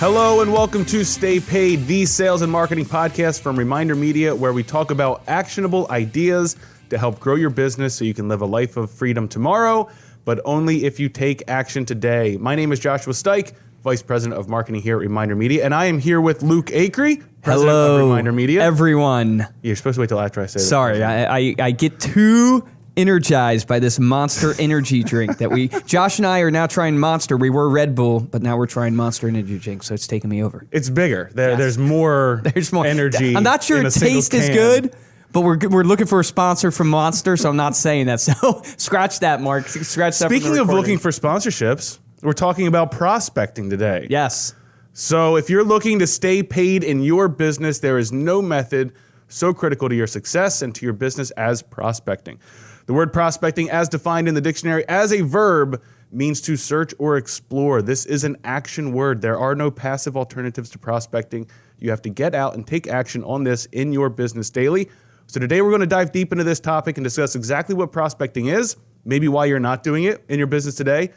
Hello and welcome to Stay Paid, the sales and marketing podcast from ReminderMedia, where we talk about actionable ideas to help grow your business so you can live a life of freedom tomorrow, but only if you take action today. My name is Joshua Stike, Vice President of Marketing here at ReminderMedia, and I am here with Luke Acree, President of ReminderMedia. Everyone. You're supposed to wait till after I say that. Sorry, I get too energized by this Monster energy drink that Josh and I are now trying Monster. We were Red Bull, but now we're trying Monster energy drink, so it's taking me over. It's bigger. There's more energy. I'm not sure it tastes as good, but we're looking for a sponsor from Monster, so I'm not saying that. So scratch that, Mark. Scratch that. Speaking of looking for sponsorships, we're talking about prospecting today. Yes. So if you're looking to stay paid in your business, there is no method so critical to your success and to your business as prospecting. The word prospecting, as defined in the dictionary as a verb, means to search or explore. This is an action word. There are no passive alternatives to prospecting. You have to get out and take action on this in your business daily. So today we're going to dive deep into this topic and discuss exactly what prospecting is, maybe why you're not doing it in your business today,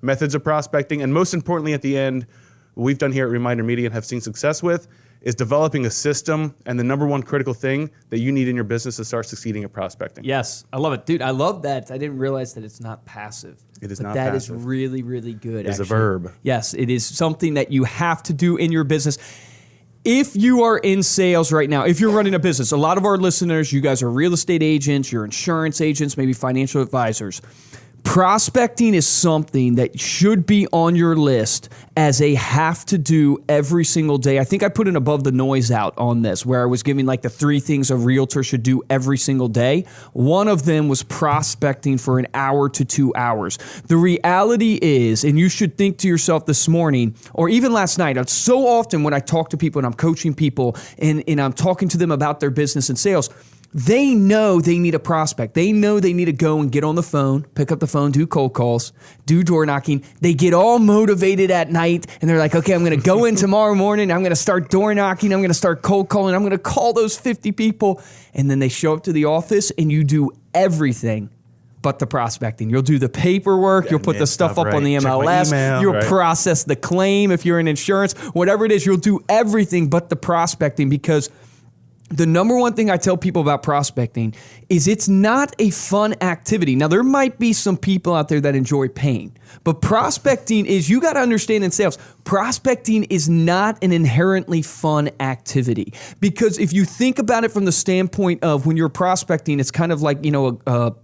methods of prospecting, and most importantly at the end, what we've done here at ReminderMedia and have seen success with is developing a system and the number one critical thing that you need in your business to start succeeding at prospecting. Yes, I love it. Dude, I love that. I didn't realize that it's not passive. It is not passive. That is really, really good. It's a verb. Yes, it is something that you have to do in your business. If you are in sales right now, if you're running a business, a lot of our listeners, you guys are real estate agents, you're insurance agents, maybe financial advisors. Prospecting is something that should be on your list as a have to do every single day. I think I put an above the noise out on this where I was giving like the 3 things a realtor should do every single day. One of them was prospecting for an hour to 2 hours. The reality is, and you should think to yourself this morning or even last night, so often when I talk to people and I'm coaching people and I'm talking to them about their business and sales, they know they need a prospect. They know they need to go and get on the phone, pick up the phone, do cold calls, do door knocking. They get all motivated at night and they're like, okay, I'm going to go in tomorrow morning. I'm going to start door knocking. I'm going to start cold calling. I'm going to call those 50 people. And then they show up to the office and you do everything but the prospecting. You'll do the paperwork. You'll put the stuff up on the MLS. You'll process the claim if you're in insurance. Whatever it is, you'll do everything but the prospecting because the number one thing I tell people about prospecting is it's not a fun activity. Now, there might be some people out there that enjoy pain, but prospecting is, you got to understand in sales, prospecting is not an inherently fun activity. Because if you think about it from the standpoint of when you're prospecting, it's kind of like,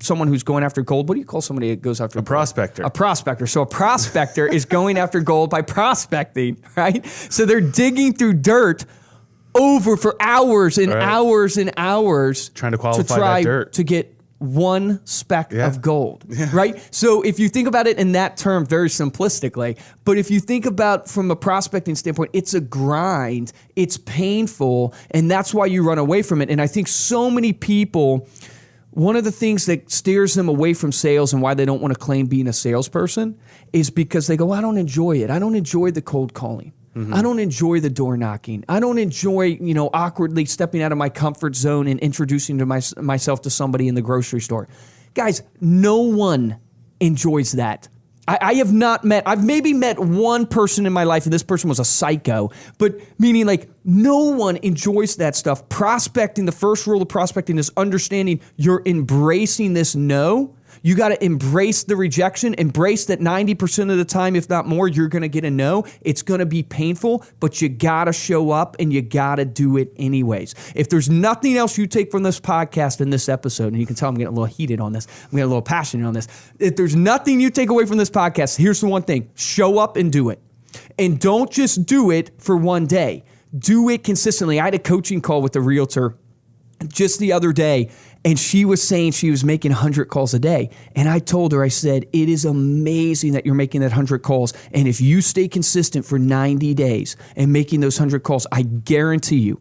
someone who's going after gold. What do you call somebody that goes after gold? Prospector. A prospector. So a prospector is going after gold by prospecting, right? So they're digging through dirt for hours and hours and hours trying to qualify that dirt to get one speck of gold, right? So if you think about it in that term very simplistically, but if you think about from a prospecting standpoint, it's a grind, it's painful, and that's why you run away from it. And I think so many people, one of the things that steers them away from sales and why they don't want to claim being a salesperson is because they go, I don't enjoy it. I don't enjoy the cold calling. Mm-hmm. I don't enjoy the door knocking. I don't enjoy, awkwardly stepping out of my comfort zone and introducing myself to somebody in the grocery store. Guys, no one enjoys that. I've maybe met one person in my life, and this person was a psycho, but meaning like no one enjoys that stuff. Prospecting, the first rule of prospecting is understanding you're embracing this no. You got to embrace the rejection, embrace that 90% of the time, if not more, you're going to get a no. It's going to be painful, but you got to show up and you got to do it anyways. If there's nothing else you take from this podcast in this episode, and you can tell I'm getting a little heated on this, I'm getting a little passionate on this. If there's nothing you take away from this podcast, here's the one thing. Show up and do it. And don't just do it for one day. Do it consistently. I had a coaching call with a realtor just the other day, and she was saying she was making 100 calls a day. And I told her, I said, it is amazing that you're making that 100 calls. And if you stay consistent for 90 days and making those 100 calls, I guarantee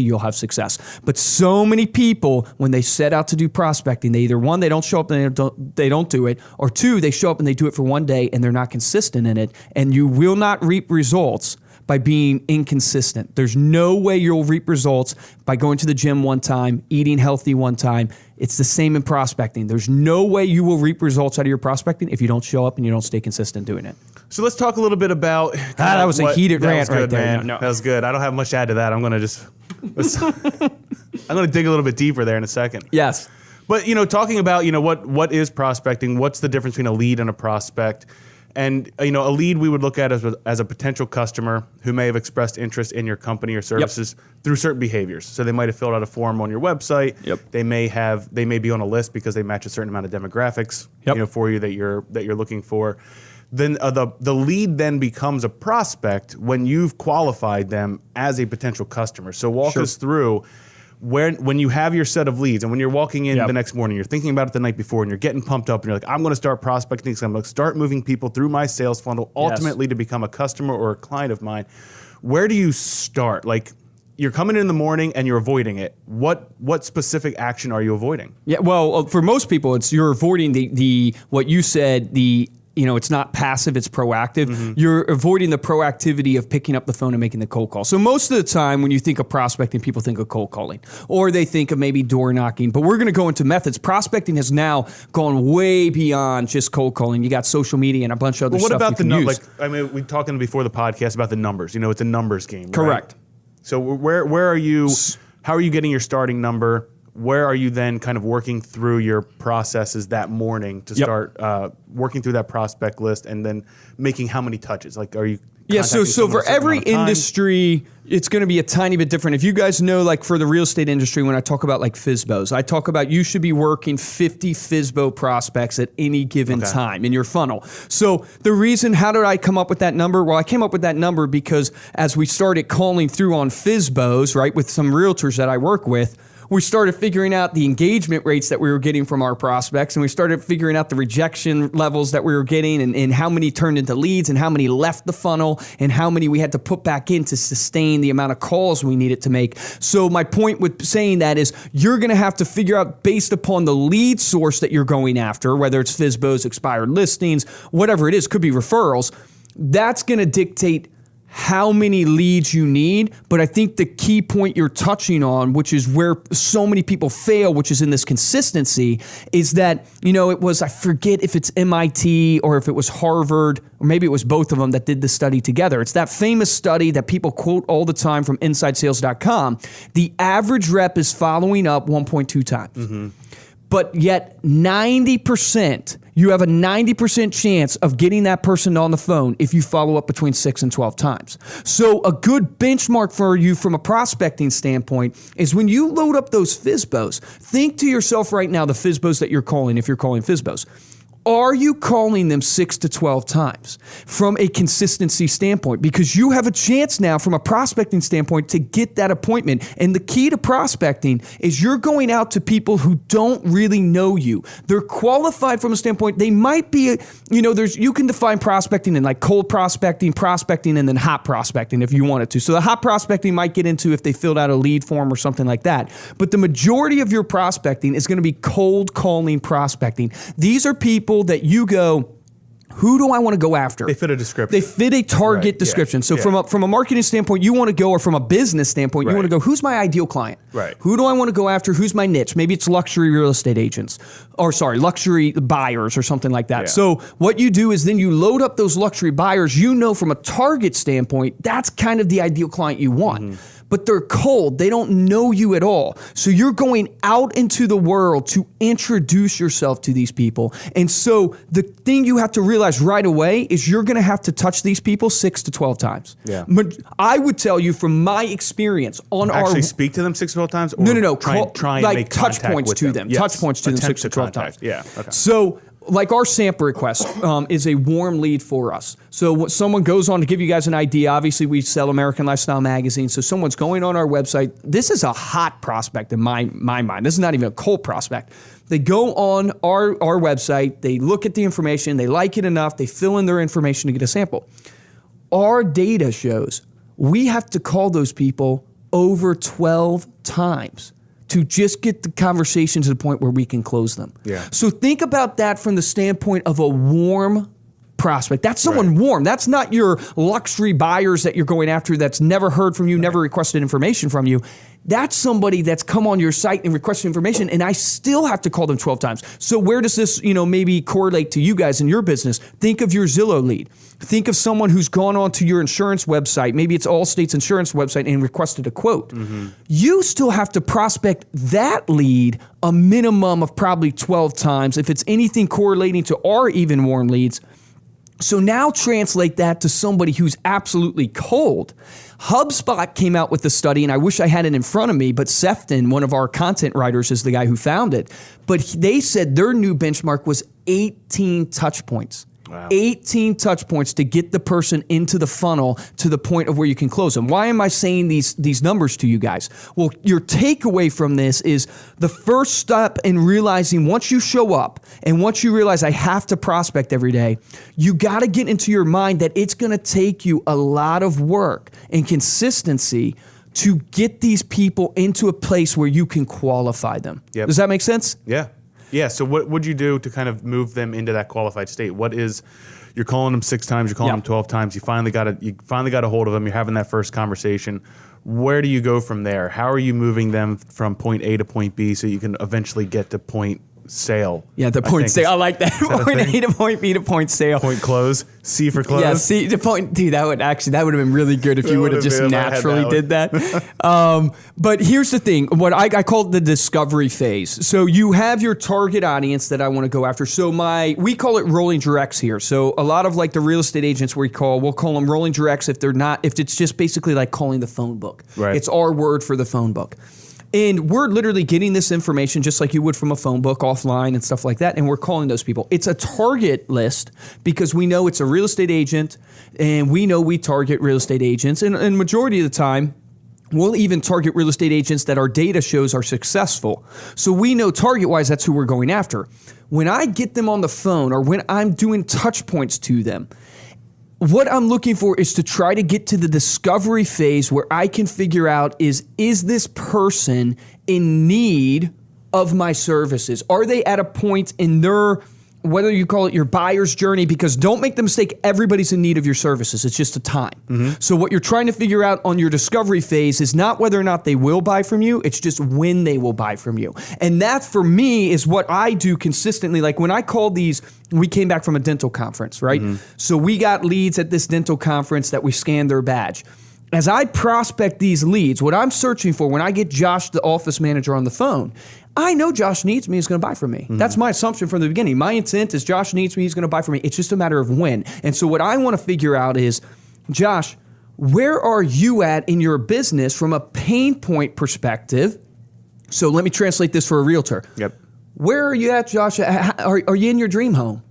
you'll have success. But so many people, when they set out to do prospecting, they either one, they don't show up and they don't do it, or two, they show up and they do it for one day and they're not consistent in it. And you will not reap results by being inconsistent. There's no way you'll reap results by going to the gym one time, eating healthy one time. It's the same in prospecting. There's no way you will reap results out of your prospecting if you don't show up and you don't stay consistent doing it. So let's talk a little bit about that was a heated rant right there. Man. No. That was good. I don't have much to add to that. I'm going to dig a little bit deeper there in a second. Yes. But, talking about, what is prospecting? What's the difference between a lead and a prospect? And, a lead we would look at as a potential customer who may have expressed interest in your company or services through certain behaviors. So they might have filled out a form on your website. Yep. They may be on a list because they match a certain amount of demographics, for you that you're looking for. Then the lead then becomes a prospect when you've qualified them as a potential customer. So walk us through when you have your set of leads and when you're walking in the next morning, you're thinking about it the night before and you're getting pumped up and you're like, I'm going to start prospecting because I'm going to start moving people through my sales funnel, ultimately to become a customer or a client of mine. Where do you start? Like, you're coming in the morning and you're avoiding it. What specific action are you avoiding? Yeah, well, for most people, you're avoiding the what you said, it's not passive, it's proactive. Mm-hmm. You're avoiding the proactivity of picking up the phone and making the cold call. So most of the time when you think of prospecting, people think of cold calling or they think of maybe door knocking. But we're going to go into methods. Prospecting has now gone way beyond just cold calling. You got social media and a bunch of other stuff. What about the numbers? we were talking before the podcast about the numbers. It's a numbers game, right? Correct. So where are you? How are you getting your starting number? Where are you then kind of working through your processes that morning to start working through that prospect list and then making how many touches? Like, are you? Yeah, so for every industry, it's going to be a tiny bit different. If you guys know, like for the real estate industry, when I talk about like FSBOs, I talk about you should be working 50 FSBO prospects at any given time in your funnel. So the reason, how did I come up with that number? Well, I came up with that number because as we started calling through on FSBOs, right, with some realtors that I work with, we started figuring out the engagement rates that we were getting from our prospects, and we started figuring out the rejection levels that we were getting and how many turned into leads and how many left the funnel and how many we had to put back in to sustain the amount of calls we needed to make. So my point with saying that is you're going to have to figure out based upon the lead source that you're going after, whether it's FSBOs, expired listings, whatever it is, could be referrals, that's going to dictate how many leads you need. But I think the key point you're touching on, which is where so many people fail, which is in this consistency, is that, it was, I forget if it's MIT or if it was Harvard, or maybe it was both of them that did the study together. It's that famous study that people quote all the time from InsideSales.com. The average rep is following up 1.2 times. Mm-hmm. But yet 90%, you have a 90% chance of getting that person on the phone if you follow up between 6 and 12 times. So a good benchmark for you from a prospecting standpoint is when you load up those FSBOs, think to yourself right now, the FSBOs that you're calling, if you're calling FSBOs, are you calling them 6 to 12 times from a consistency standpoint? Because you have a chance now from a prospecting standpoint to get that appointment. And the key to prospecting is you're going out to people who don't really know you. They're qualified from a standpoint. They might be, you can define prospecting in like cold prospecting, and then hot prospecting if you wanted to. So the hot prospecting might get into if they filled out a lead form or something like that. But the majority of your prospecting is going to be cold calling prospecting. These are people that you go, who do I want to go after? They fit a description. They fit a target description. So from a marketing standpoint, you want to go, or from a business standpoint, you want to go, who's my ideal client? Right. Who do I want to go after? Who's my niche? Maybe it's luxury real estate agents, luxury buyers or something like that. Yeah. So what you do is then you load up those luxury buyers, from a target standpoint, that's kind of the ideal client you want. Mm-hmm. But they're cold. They don't know you at all. So you're going out into the world to introduce yourself to these people. And so the thing you have to realize right away is you're going to have to touch these people 6 to 12 times. Yeah. I would tell you from my experience Actually speak to them 6 to 12 times? Or no. Try and make touch points to them. Yes. Touch points to them 6 to 12 times. Yeah. Okay. So like our sample request is a warm lead for us. So when someone goes on, to give you guys an idea, obviously we sell American Lifestyle magazine. So someone's going on our website. This is a hot prospect in my mind. This is not even a cold prospect. They go on our website. They look at the information. They like it enough. They fill in their information to get a sample. Our data shows we have to call those people over 12 times to just get the conversation to the point where we can close them. Yeah. So think about that from the standpoint of a warm prospect. That's someone warm. That's not your luxury buyers that you're going after that's never heard from you, never requested information from you. That's somebody that's come on your site and requested information, and I still have to call them 12 times. So where does this, maybe correlate to you guys in your business? Think of your Zillow lead. Think of someone who's gone onto your insurance website. Maybe it's Allstate's insurance website and requested a quote. You still have to prospect that lead a minimum of probably 12 times if it's anything correlating to our even warm leads. So now translate that to somebody who's absolutely cold. HubSpot came out with the study, and I wish I had it in front of me, but Sefton, one of our content writers, is the guy who found it. But they said their new benchmark was 18 touch points. Wow. 18 touch points to get the person into the funnel to the point of where you can close them. Why am I saying these numbers to you guys? Well, your takeaway from this is the first step in realizing once you show up and once you realize I have to prospect every day, you got to get into your mind that it's going to take you a lot of work and consistency to get these people into a place where you can qualify them. Yep. Does that make sense? Yeah. Yeah, so what would you do to kind of move them into that qualified state? You're calling them 6 times, you're calling them 12 times, you finally got a hold of them, you're having that first conversation. Where do you go from there? How are you moving them from point A to point B so you can eventually get to point sale? Yeah, the point sale. I like that. Point A to point B to point sale. Point close. C for close. Yeah, C to point. Dude, that would have been really good if you would have just naturally did that. But here's the thing. What I call it the discovery phase. So you have your target audience that I want to go after. So we call it rolling directs here. So a lot of like the real estate agents we'll call them rolling directs if it's just basically like calling the phone book. Right. It's our word for the phone book. And we're literally getting this information just like you would from a phone book offline and stuff like that, and we're calling those people. It's a target list because we know it's a real estate agent, and we know we target real estate agents. And majority of the time, we'll even target real estate agents that our data shows are successful. So we know target-wise that's who we're going after. When I get them on the phone or when I'm doing touch points to them, what I'm looking for is to try to get to the discovery phase where I can figure out is this person in need of my services? Are they at a point in their, whether you call it your buyer's journey, because don't make the mistake, everybody's in need of your services. It's just a time. So what you're trying to figure out on your discovery phase is not whether or not they will buy from you, it's just when they will buy from you. And that for me is what I do consistently. Like when I call these, we came back from a dental conference, right? So we got leads at this dental conference that we scanned their badge. As I prospect these leads, what I'm searching for when I get Josh, the office manager, on the phone, I know Josh needs me, he's going to buy from me. That's my assumption from the beginning. My intent is Josh needs me, he's going to buy from me. It's just a matter of when. And so what I want to figure out is, Josh, where are you at in your business from a pain point perspective? So let me translate this for a realtor. Yep. Where are you at, Josh? Are you in your dream home?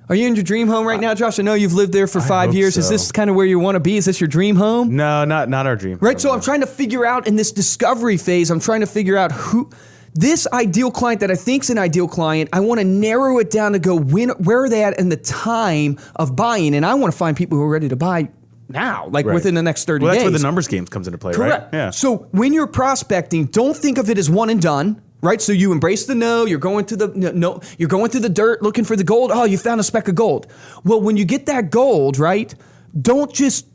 Are you in your dream home right now, Josh? I know you've lived there for 5 years. So. Is this kind of where you want to be? Is this your dream home? No, not our dream. Right. So I'm trying to figure out in this discovery phase, I'm trying to figure out who this ideal client that I think is an ideal client. I want to narrow it down to go where are they at in the time of buying? And I want to find people who are ready to buy now, like within the next 30 days. Well, that's where the numbers game comes into play, Correct. Right? Yeah. So when you're prospecting, don't think of it as one and done. Right, so you embrace the no. You're going through You're going through the dirt, looking for the gold. Oh, you found a speck of gold. Well, when you get that gold, right, don't just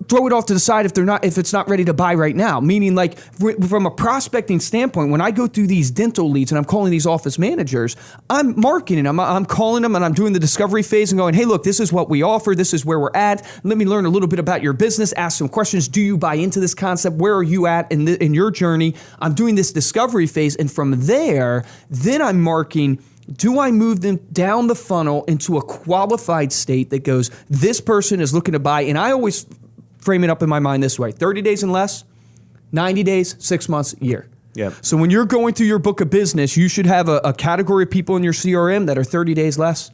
throw it off to the side if it's not ready to buy right now. Meaning, like from a prospecting standpoint, when I go through these dental leads and I'm calling these office managers, I'm marketing them. I'm calling them and I'm doing the discovery phase and going, hey, look, this is what we offer. This is where we're at. Let me learn a little bit about your business. Ask some questions. Do you buy into this concept? Where are you at in your journey? I'm doing this discovery phase, and from there, then I'm marking. Do I move them down the funnel into a qualified state that goes, this person is looking to buy? And I always frame it up in my mind this way: 30 days and less, 90 days, 6 months, a year. Yeah. So when you're going through your book of business, you should have a category of people in your CRM that are 30 days less,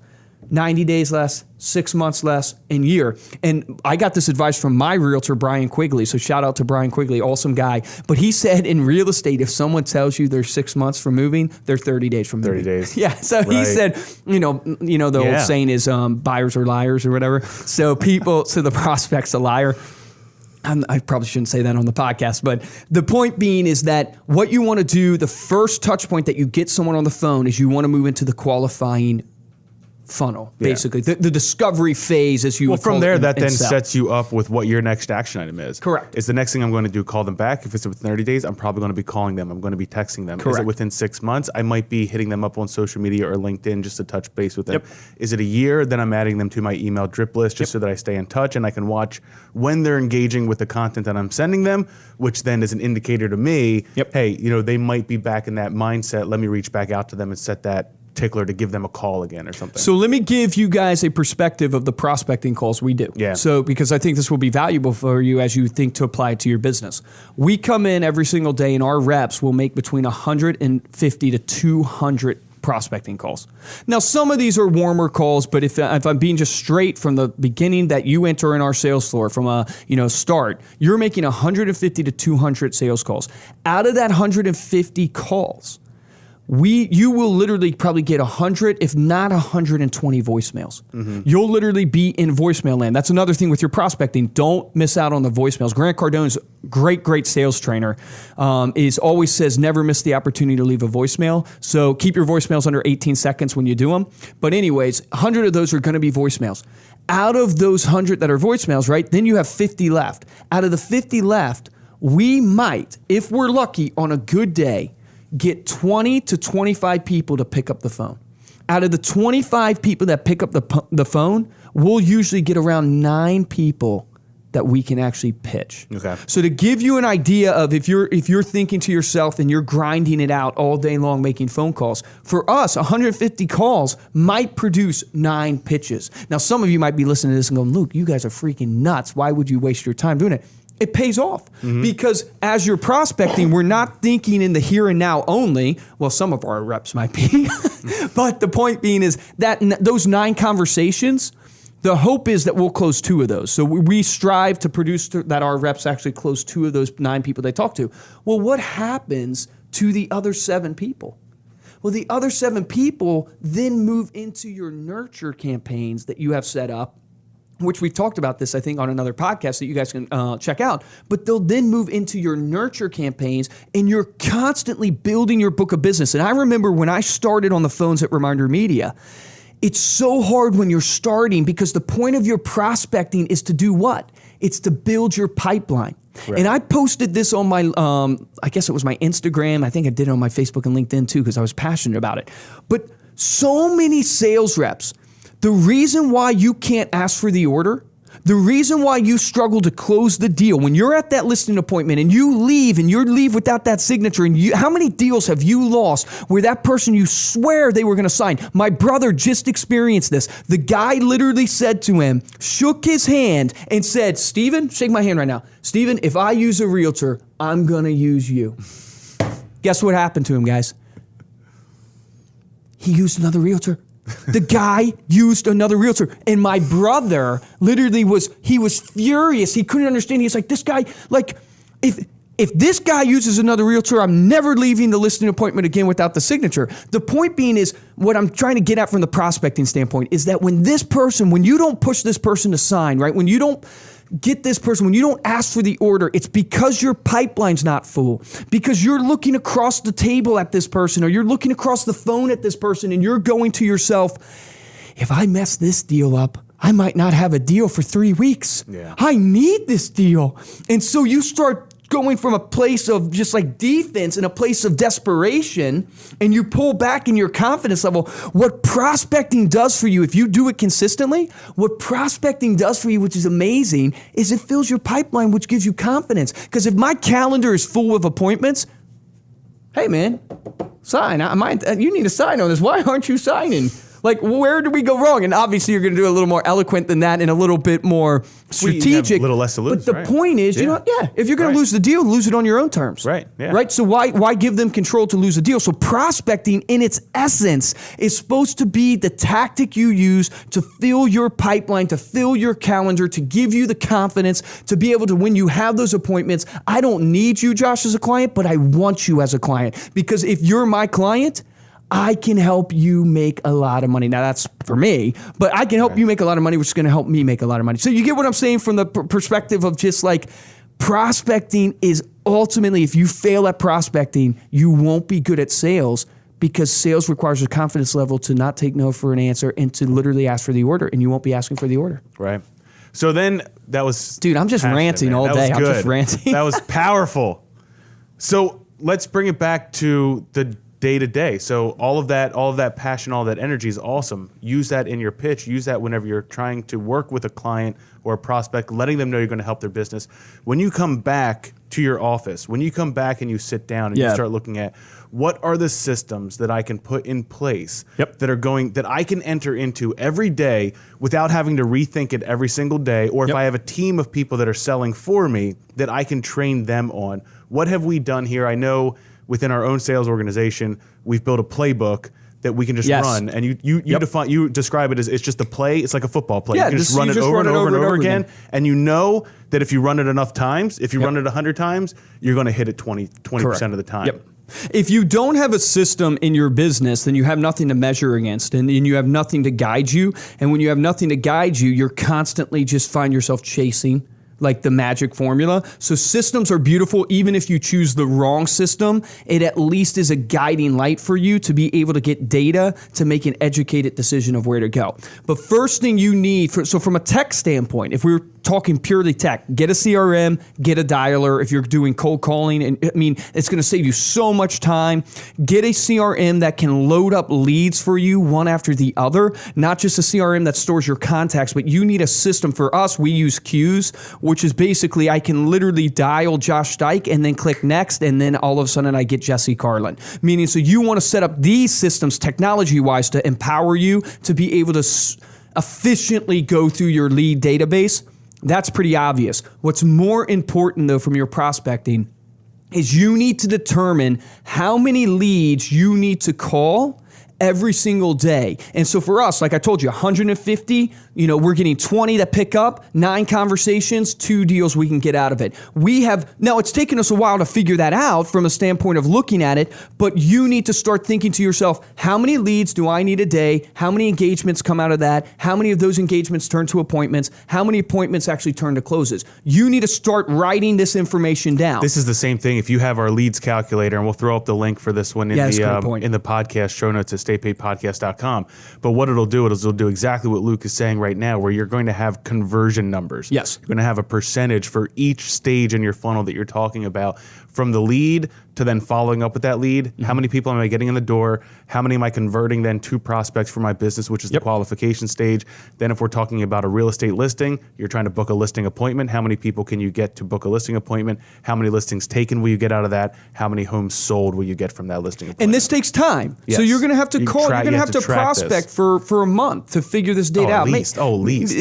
90 days less, 6 months less, and year. And I got this advice from my realtor, Brian Quigley. So shout out to Brian Quigley, awesome guy. But he said in real estate, if someone tells you they're 6 months from moving, they're 30 days from moving. 30 days. Yeah. So he said, the old saying is buyers are liars or whatever. So the prospect's a liar. I probably shouldn't say that on the podcast, but the point being is that what you want to do, the first touch point that you get someone on the phone is you want to move into the qualifying funnel, basically. The discovery phase, as you would call it. From there, that then sell. sets you up with what your next action item is. Correct. Is the next thing I'm going to do call them back? If it's within 30 days, I'm probably going to be calling them. I'm going to be texting them. Correct. Is it within 6 months? I might be hitting them up on social media or LinkedIn just to touch base with them. Yep. Is it a year? Then I'm adding them to my email drip list just so that I stay in touch and I can watch when they're engaging with the content that I'm sending them, which then is an indicator to me, hey, they might be back in that mindset. Let me reach back out to them and set that tickler to give them a call again or something. So let me give you guys a perspective of the prospecting calls we do. Yeah. So because I think this will be valuable for you as you think to apply it to your business. We come in every single day and our reps will make between 150 to 200 prospecting calls. Now, some of these are warmer calls, but if I'm being just straight from the beginning that you enter in our sales floor from a start, you're making 150 to 200 sales calls. Out of that 150 calls, you will literally probably get 100, if not 120 voicemails. Mm-hmm. You'll literally be in voicemail land. That's another thing with your prospecting. Don't miss out on the voicemails. Grant Cardone's great sales trainer always says never miss the opportunity to leave a voicemail. So keep your voicemails under 18 seconds when you do them. But anyways, 100 of those are going to be voicemails. Out of those 100 that are voicemails, right, then you have 50 left. Out of the 50 left, we might, if we're lucky on a good day, get 20 to 25 people to pick up the phone. Out of the 25 people that pick up the phone, we'll usually get around 9 people that we can actually pitch. Okay. So to give you an idea of if you're thinking to yourself and you're grinding it out all day long making phone calls, for us, 150 calls might produce 9 pitches. Now, some of you might be listening to this and going, Luke, you guys are freaking nuts. Why would you waste your time doing it? It pays off because as you're prospecting, we're not thinking in the here and now only. Well, some of our reps might be, but the point being is that those 9 conversations, the hope is that we'll close 2 of those. So we strive to produce that our reps actually close 2 of those 9 people they talk to. Well, what happens to the other 7 people? Well, the other 7 people then move into your nurture campaigns that you have set up, which we've talked about this, I think, on another podcast that you guys can check out. But they'll then move into your nurture campaigns, and you're constantly building your book of business. And I remember when I started on the phones at ReminderMedia, it's so hard when you're starting because the point of your prospecting is to do what? It's to build your pipeline. Right. And I posted this on my, I guess it was my Instagram. I think I did it on my Facebook and LinkedIn too because I was passionate about it. But so many sales reps, the reason why you can't ask for the order, the reason why you struggle to close the deal, when you're at that listing appointment and you leave without that signature, and how many deals have you lost where that person you swear they were going to sign? My brother just experienced this. The guy literally said to him, shook his hand and said, Steven, shake my hand right now. Steven, if I use a realtor, I'm going to use you. Guess what happened to him, guys? He used another realtor. The guy used another realtor. And my brother literally was furious. He couldn't understand. He's like, this guy, like, if this guy uses another realtor, I'm never leaving the listing appointment again without the signature. The point being is, what I'm trying to get at from the prospecting standpoint is that when you don't push this person to sign, right? When you don't get this person, when you don't ask for the order, it's because your pipeline's not full, because you're looking across the table at this person, or you're looking across the phone at this person, and you're going to yourself, if I mess this deal up, I might not have a deal for 3 weeks. Yeah. I need this deal. And so you start going from a place of just like defense and a place of desperation, and you pull back in your confidence level. What prospecting does for you, if you do it consistently, what prospecting does for you, which is amazing, is it fills your pipeline, which gives you confidence. Because if my calendar is full of appointments, hey man, sign. You need to sign on this. Why aren't you signing? Like, where do we go wrong? And obviously, you're going to do a little more eloquent than that and a little bit more strategic. A little less to lose. But the point is, if you're going to lose the deal, lose it on your own terms. Right. Yeah. Right. So why give them control to lose a deal? So prospecting, in its essence, is supposed to be the tactic you use to fill your pipeline, to fill your calendar, to give you the confidence to be able to, when you have those appointments, I don't need you, Josh, as a client, but I want you as a client. Because if you're my client, I can help you make a lot of money. Now, that's for me, but I can help you make a lot of money, which is going to help me make a lot of money. So you get what I'm saying from the perspective of just like prospecting is ultimately, if you fail at prospecting, you won't be good at sales because sales requires a confidence level to not take no for an answer and to literally ask for the order, and you won't be asking for the order. Right. So then that was... Dude, I'm just ranting all day. I'm just ranting. That was powerful. So let's bring it back to the day-to-day. So all of that passion, all that energy is awesome. Use that in your pitch. Use that whenever you're trying to work with a client or a prospect, letting them know you're going to help their business. When you come back to your office, when you come back and you sit down and you start looking at what are the systems that I can put in place that I can enter into every day without having to rethink it every single day, or if I have a team of people that are selling for me that I can train them on. What have we done here? I know within our own sales organization, we've built a playbook that we can just run, and you describe it as it's just a play. It's like a football play. Yeah, you can just run it over and over again, and you know that if you run it enough times, if you run it 100 times, you're going to hit it 20% of the time. Yep. If you don't have a system in your business, then you have nothing to measure against, and you have nothing to guide you. And when you have nothing to guide you, you're constantly just find yourself chasing like the magic formula. So systems are beautiful. Even if you choose the wrong system, it at least is a guiding light for you to be able to get data to make an educated decision of where to go. But first thing you need, so from a tech standpoint, if we're talking purely tech, get a CRM, get a dialer. If you're doing cold calling, and I mean, it's going to save you so much time. Get a CRM that can load up leads for you one after the other, not just a CRM that stores your contacts, but you need a system. For us, we use queues, which is basically I can literally dial Josh Dyke and then click next, and then all of a sudden I get Jesse Carlin. Meaning, so you want to set up these systems technology-wise to empower you to be able to efficiently go through your lead database. That's pretty obvious. What's more important, though, from your prospecting is you need to determine how many leads you need to call every single day. And so for us, like I told you, 150, we're getting 20 that pick up, 9 conversations, 2 deals we can get out of it. Now it's taken us a while to figure that out from a standpoint of looking at it, but you need to start thinking to yourself, how many leads do I need a day? How many engagements come out of that? How many of those engagements turn to appointments? How many appointments actually turn to closes? You need to start writing this information down. This is the same thing. If you have our leads calculator, and we'll throw up the link for this one in the podcast show notes at staypaidpodcast.com. But what it'll do is it'll do exactly what Luke is saying right now, where you're going to have conversion numbers. Yes. You're going to have a percentage for each stage in your funnel that you're talking about, from the lead to then following up with that lead. Mm-hmm. How many people am I getting in the door? How many am I converting then to prospects for my business, which is the qualification stage? Then if we're talking about a real estate listing, you're trying to book a listing appointment. How many people can you get to book a listing appointment? How many listings taken will you get out of that? How many homes sold will you get from that listing appointment? And this takes time. Yes. So you're going to have to call, you're going to have to prospect for a month to figure this data out. At least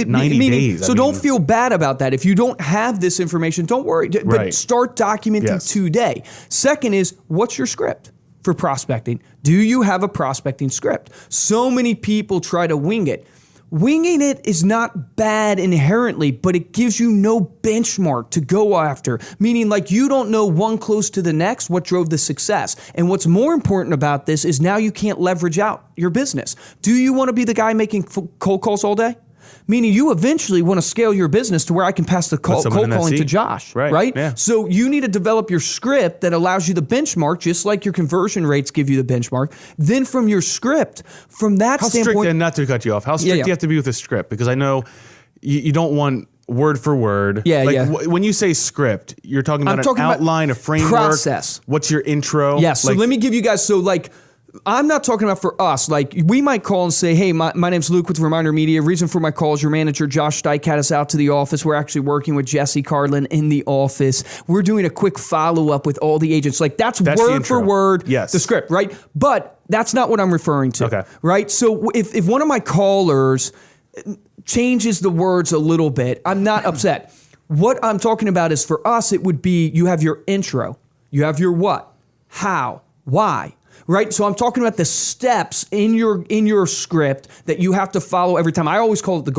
90 days. So don't feel bad about that. If you don't have this information, don't worry. But start documenting today. Second is, what's your script for prospecting? Do you have a prospecting script? So many people try to wing it. Winging it is not bad inherently, but it gives you no benchmark to go after, meaning like you don't know one close to the next what drove the success. And what's more important about this is now you can't leverage out your business. Do you want to be the guy making cold calls all day? Meaning you eventually want to scale your business to where I can pass the cold calling to Josh, right? Yeah. So you need to develop your script that allows you the benchmark, just like your conversion rates give you the benchmark. Then from your script, from that standpoint... How strict, and not to cut you off, how strict do you have to be with a script? Because I know you don't want word for word. When you say script, you're talking about an outline, a framework. Process. What's your intro? Yes, so let me give you guys, I'm not talking about for us. Like, we might call and say, hey, my name's Luke with ReminderMedia. Reason for my call is your manager, Josh Dyke, had us out to the office. We're actually working with Jesse Carlin in the office. We're doing a quick follow-up with all the agents. Like, that's word for word, the script, right? But that's not what I'm referring to, right? So if one of my callers changes the words a little bit, I'm not upset. What I'm talking about is, for us, it would be, you have your intro. You have your what, how, why. Right? So I'm talking about the steps in your script that you have to follow every time. I always call it the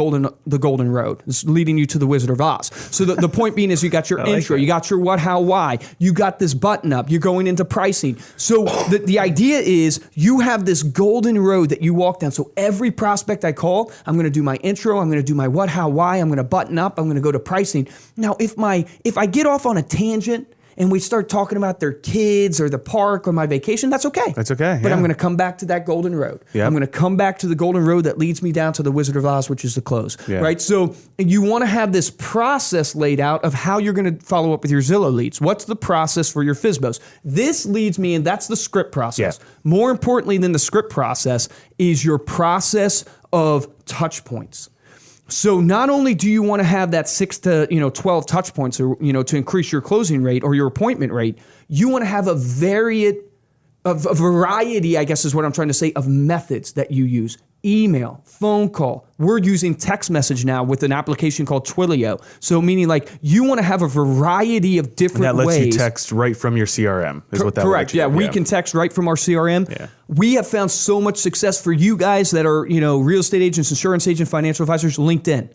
golden road. It's leading you to the Wizard of Oz. So the point being is, you got your intro, you got your what, how, why, you got this button up, you're going into pricing. So the idea is you have this golden road that you walk down. So every prospect I call, I'm going to do my intro, I'm going to do my what, how, why, I'm going to button up, I'm going to go to pricing. Now, if I get off on a tangent and we start talking about their kids or the park or my vacation, that's okay. That's okay. But yeah. I'm going to come back to that golden road. Yep. I'm going to come back to the golden road that leads me down to the Wizard of Oz, which is the close, Yeah. right? So you want to have this process laid out of how you're going to follow up with your Zillow leads. What's the process for your FSBOs? This leads me, and that's the script process. Yeah. More importantly than the script process is your process of touch points. So not only do you want to have that 6 to 12 touch points, or to increase your closing rate or your appointment rate, you want to have a variety, I guess is what I'm trying to say, of methods that you use. Email, phone call. We're using text message now with an application called Twilio. So meaning like you want to have a variety of different ways. And that lets you text right from your CRM is what that Correct. Yeah, we can text right from our CRM. Yeah. We have found so much success for you guys that are, real estate agents, insurance agents, financial advisors, LinkedIn.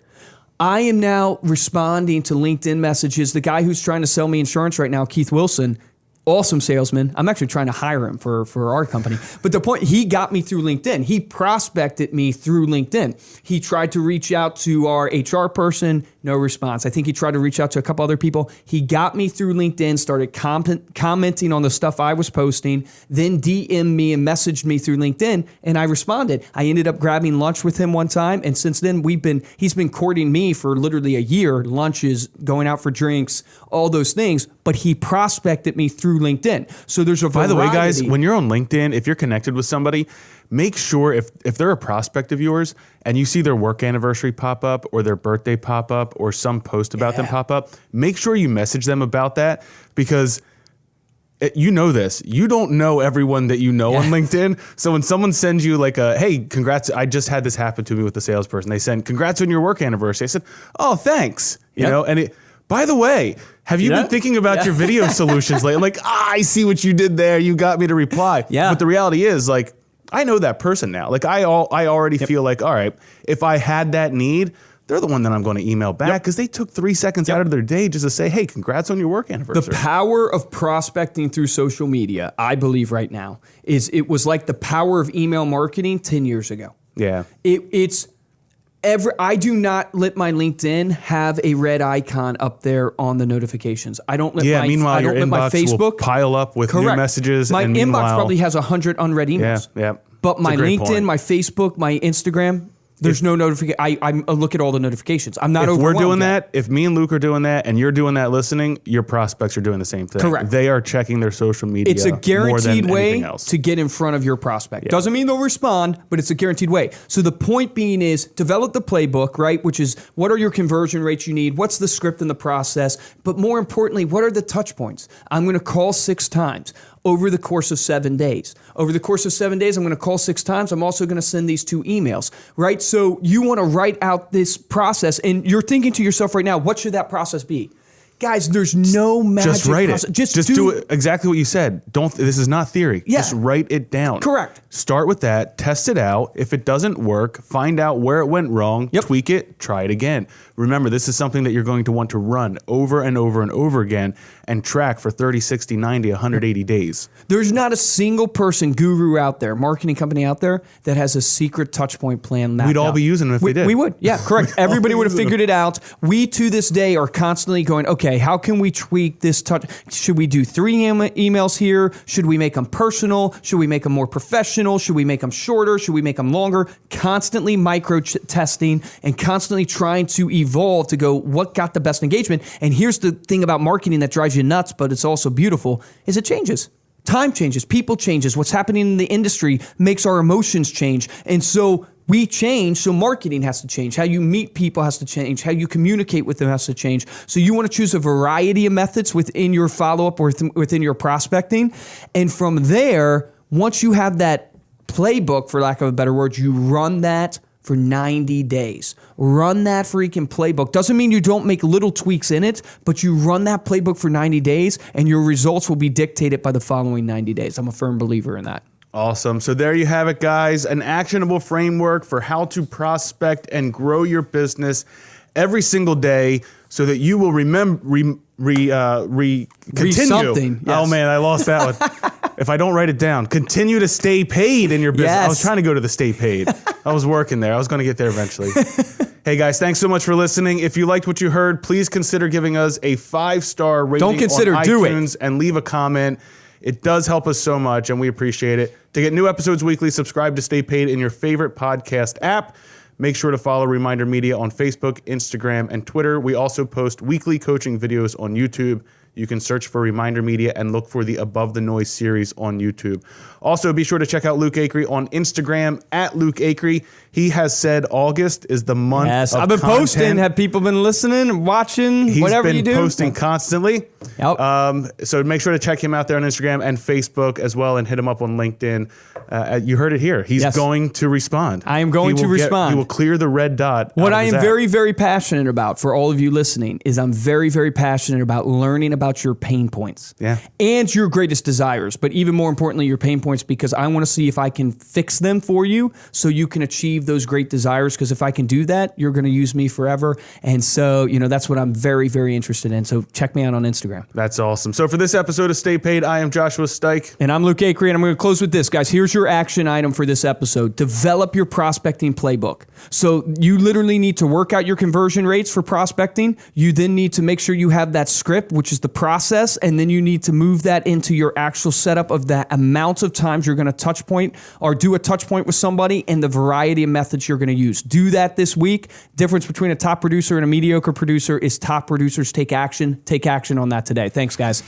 I am now responding to LinkedIn messages. The guy who's trying to sell me insurance right now, Keith Wilson, awesome salesman. I'm actually trying to hire him for our company. But the point, he got me through LinkedIn. He prospected me through LinkedIn. He tried to reach out to our HR person, no response. I think he tried to reach out to a couple other people. He got me through LinkedIn, started commenting on the stuff I was posting, then DM'd me and messaged me through LinkedIn, and I responded. I ended up grabbing lunch with him one time, and since then he's been courting me for literally a year, lunches, going out for drinks, all those things, but he prospected me through LinkedIn. So there's a variety. By the way, guys, when you're on LinkedIn, if you're connected with somebody, make sure if they're a prospect of yours and you see their work anniversary pop up or their birthday pop up or some post about them pop up, make sure you message them about that, because you know this. You don't know everyone that you know on LinkedIn. So when someone sends you like hey, congrats, I just had this happen to me with the salesperson. They send, congrats on your work anniversary. I said, oh, thanks. You know, and by the way, have you been thinking about your video solutions lately? Like, I see what you did there. You got me to reply. Yeah. But the reality is, like, I know that person now. Like, I already feel like, all right, if I had that need, they're the one that I'm going to email back because they took 3 seconds out of their day just to say, hey, congrats on your work anniversary. The power of prospecting through social media, I believe right now, it was like the power of email marketing 10 years ago. Yeah. I do not let my LinkedIn have a red icon up there on the notifications. I don't let meanwhile, your inbox will pile up with new messages. My inbox probably has 100 unread emails. Yeah. But my LinkedIn, my Facebook, my Instagram, there's no notification. I look at all the notifications. I'm not overwhelmed. If we're doing that, if me and Luke are doing that and you're doing that listening, your prospects are doing the same thing. Correct. They are checking their social media. It's a guaranteed way else. to get in front of your prospect. Doesn't mean they'll respond, but it's a guaranteed way. So the point being is develop the playbook, right? Which is what are your conversion rates you need? What's the script and the process? But more importantly, what are the touch points? I'm going to call 6 times. Over the course of 7 days. Over the course of 7 days, I'm going to call 6 times. I'm also going to send these 2 emails, right? So you want to write out this process, and you're thinking to yourself right now, what should that process be? Guys, there's no magic Just write process. it. Just do it exactly what you said. This is not theory. Yeah. Just write it down. Correct. Start with that. Test it out. If it doesn't work, find out where it went wrong. Tweak it. Try it again. Remember, this is something that you're going to want to run over and over and over again and track for 30, 60, 90, 180 days. There's not a single guru out there, marketing company out there, that has a secret touch point plan. We'd all be using them if they did. We would. Yeah, correct. Everybody would have figured it out. We, to this day, are constantly going, okay, how can we tweak this touch? Should we do 3 emails here? Should we make them personal? Should we make them more professional? Should we make them shorter? Should we make them longer? Constantly micro testing and constantly trying to evolve to go, what got the best engagement? And here's the thing about marketing that drives you nuts, but it's also beautiful, is it changes. Time changes, people changes. What's happening in the industry makes our emotions change. And so we change, so marketing has to change. How you meet people has to change. How you communicate with them has to change. So you want to choose a variety of methods within your follow-up or within your prospecting. And from there, once you have that playbook, for lack of a better word, you run that for 90 days. Run that freaking playbook. Doesn't mean you don't make little tweaks in it, but you run that playbook for 90 days and your results will be dictated by the following 90 days. I'm a firm believer in that. Awesome. So there you have it, guys. An actionable framework for how to prospect and grow your business every single day so that you will continue. Something. Yes. Oh man, I lost that one. If I don't write it down, continue to stay paid in your business. Yes. I was trying to go to the stay paid. I was working there. I was going to get there eventually. Hey guys, thanks so much for listening. If you liked what you heard, please consider giving us a 5-star rating Don't consider, on do iTunes and leave a comment. It does help us so much, and we appreciate it. To get new episodes weekly, subscribe to Stay Paid in your favorite podcast app. Make sure to follow Reminder Media on Facebook, Instagram, and Twitter. We also post weekly coaching videos on YouTube. You can search for Reminder Media and look for the Above the Noise series on YouTube. Also, be sure to check out Luke Acree on Instagram at Luke Acree. He has said August is the month of I've been content. posting. Have people been listening, watching, whatever you do? He's been posting constantly. Yep. So make sure to check him out there on Instagram and Facebook as well, and hit him up on LinkedIn. You heard it here. He's going to respond. I am going to respond. He will clear the red dot. What I am app. very, very passionate about for all of you listening is I'm very, very passionate about learning about your pain points and your greatest desires, but even more importantly, your pain points, because I want to see if I can fix them for you so you can achieve those great desires. Because if I can do that, you're going to use me forever. And so, that's what I'm very, very interested in. So check me out on Instagram. That's awesome. So for this episode of Stay Paid, I am Joshua Stike. And I'm Luke Acree, and I'm going to close with this, guys. Here's your action item for this episode. Develop your prospecting playbook. So you literally need to work out your conversion rates for prospecting. You then need to make sure you have that script, which is the process, and then you need to move that into your actual setup of the amount of times you're going to touch point or do a touch point with somebody and the variety of methods you're going to use. Do that this week. Difference between a top producer and a mediocre producer is top producers take action. Take action on that today. Thanks, guys.